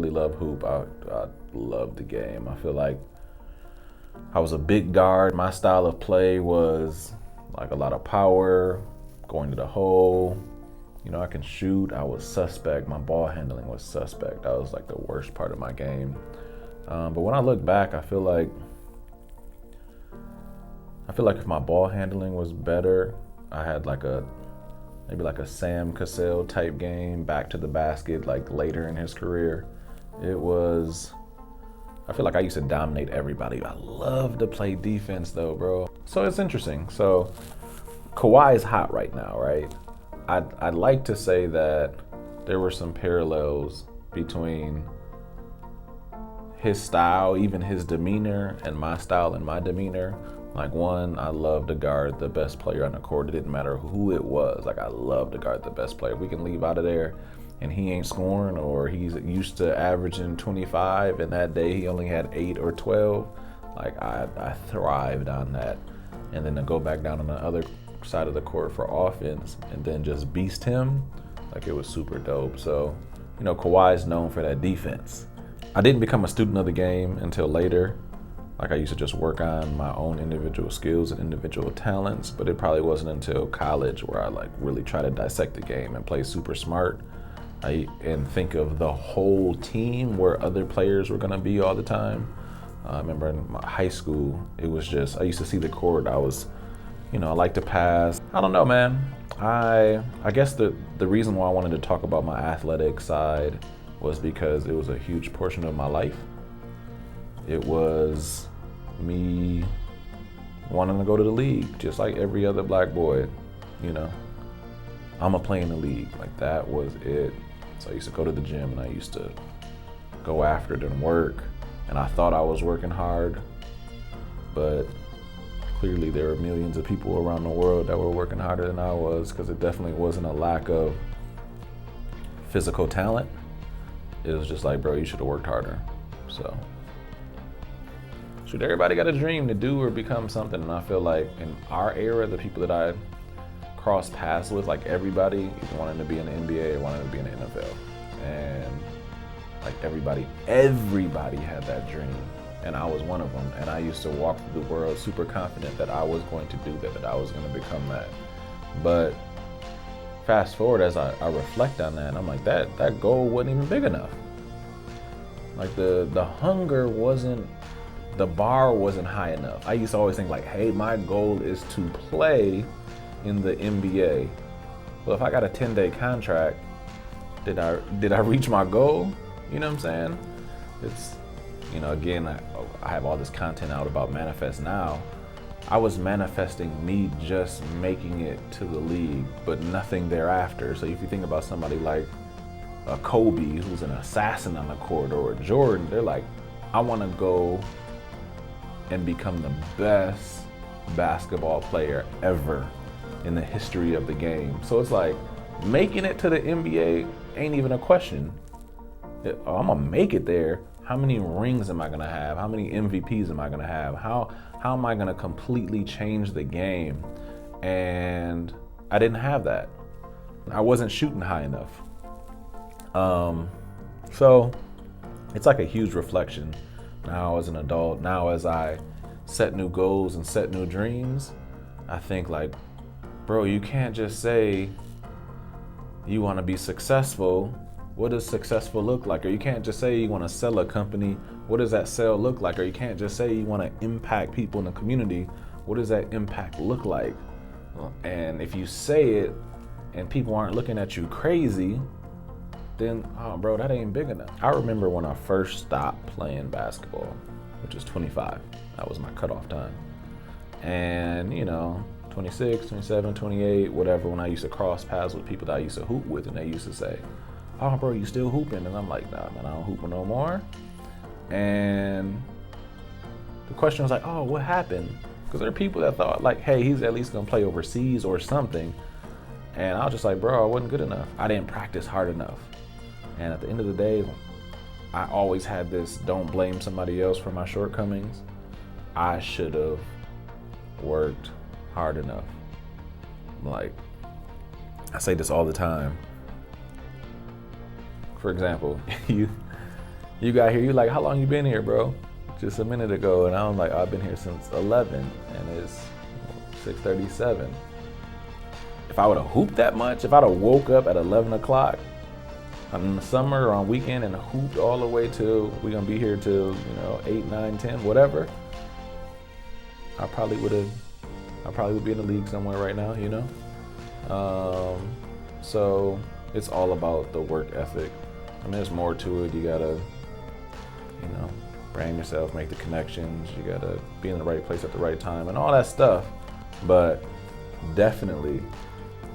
really love hoop. I love the game. I feel like I was a big guard. My style of play was like a lot of power, going to the hole. I can shoot. I was suspect. My ball handling was suspect. That was like the worst part of my game. But when I look back, I feel like if my ball handling was better, I had maybe like a Sam Cassell type game, back to the basket, like later in his career. I feel like I used to dominate everybody. I love to play defense though, bro. So it's interesting. So Kawhi is hot right now, right? I'd like to say that there were some parallels between his style, even his demeanor, and my style and my demeanor. Like, one, I love to guard the best player on the court. It didn't matter who it was. Like, I love to guard the best player. We can leave out of there and he ain't scoring, or he's used to averaging 25 and that day he only had 8 or 12. Like, I thrived on that. And then to go back down on the other side of the court for offense and then just beast him, like, it was super dope. So, Kawhi is known for that defense. I didn't become a student of the game until later. Like, I used to just work on my own individual skills and individual talents, but it probably wasn't until college where I really try to dissect the game and play super smart and think of the whole team where other players were gonna be all the time. I remember in my high school, it was just, I used to see the court. I like to pass. I don't know, man. I guess the reason why I wanted to talk about my athletic side was because it was a huge portion of my life. It was me wanting to go to the league, just like every other black boy, I'ma play in the league. Like, that was it. So I used to go to the gym and I used to go after it and work. And I thought I was working hard, but clearly there were millions of people around the world that were working harder than I was, because it definitely wasn't a lack of physical talent. It was just like, bro, you should have worked harder. So, shoot, everybody got a dream to do or become something. And I feel like in our era, the people that I crossed paths with, like, everybody wanted to be in the NBA or wanted to be in the NFL. And like, everybody had that dream. And I was one of them. And I used to walk through the world super confident that I was going to do that I was going to become that. But fast forward, as I reflect on that, and I'm like, that goal wasn't even big enough. Like, the hunger wasn't, the bar wasn't high enough. I used to always think like, hey, my goal is to play in the NBA. Well, if I got a 10-day contract, did I reach my goal? You know what I'm saying? It's, again, I have all this content out about Manifest Now. I was manifesting me just making it to the league, but nothing thereafter. So if you think about somebody like a Kobe, who's an assassin on the court, or a Jordan, they're like, I want to go and become the best basketball player ever in the history of the game. So it's like, making it to the NBA ain't even a question. I'm gonna make it there. How many rings am I gonna have? How many MVPs am I gonna have? How am I gonna completely change the game? And I didn't have that. I wasn't shooting high enough. So it's like a huge reflection now as an adult. Now as I set new goals and set new dreams, I think like, bro, you can't just say you want to be successful. What does successful look like? Or you can't just say you want to sell a company. What does that sell look like? Or you can't just say you want to impact people in the community. What does that impact look like? And if you say it and people aren't looking at you crazy, then, oh, bro, that ain't big enough. I remember when I first stopped playing basketball, which was 25. That was my cutoff time. And, 26, 27, 28, whatever, when I used to cross paths with people that I used to hoop with, and they used to say, oh, bro, you still hooping? And I'm like, nah, man, I don't hoop no more. And the question was like, oh, what happened? Because there are people that thought like, hey, he's at least gonna play overseas or something. And I was just like, bro, I wasn't good enough. I didn't practice hard enough. And at the end of the day, I always had this, don't blame somebody else for my shortcomings. I should have worked hard enough. Like, I say this all the time. For example, you You got here, you like, how long you been here, bro? Just a minute ago. And I'm like, oh, I've been here since 11 and it's 6:37. If I would have hooped that much, if I'd have woke up at 11 o'clock in the summer or on weekend and hooped all the way till we're gonna be here till 8, 9, 10, whatever, I probably would be in the league somewhere right now, So it's all about the work ethic. I mean, there's more to it. You gotta, brand yourself, make the connections. You gotta be in the right place at the right time and all that stuff. But definitely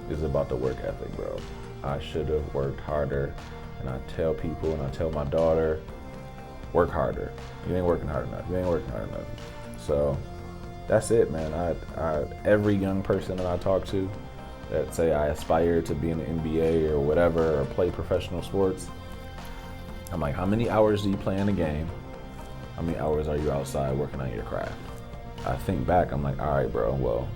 is about the work ethic, bro. I should have worked harder. And I tell people and I tell my daughter, work harder. You ain't working hard enough. You ain't working hard enough. So that's it, man. I every young person that I talk to that say I aspire to be in the NBA or whatever or play professional sports, I'm like, how many hours do you play in a game? How many hours are you outside working on your craft? I think back, I'm like, all right, bro, well,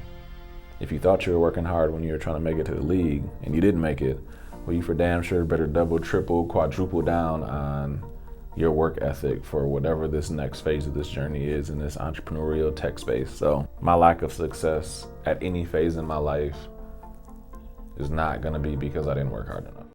if you thought you were working hard when you were trying to make it to the league and you didn't make it, well, you for damn sure better double, triple, quadruple down on your work ethic for whatever this next phase of this journey is in this entrepreneurial tech space. So my lack of success at any phase in my life is not gonna be because I didn't work hard enough.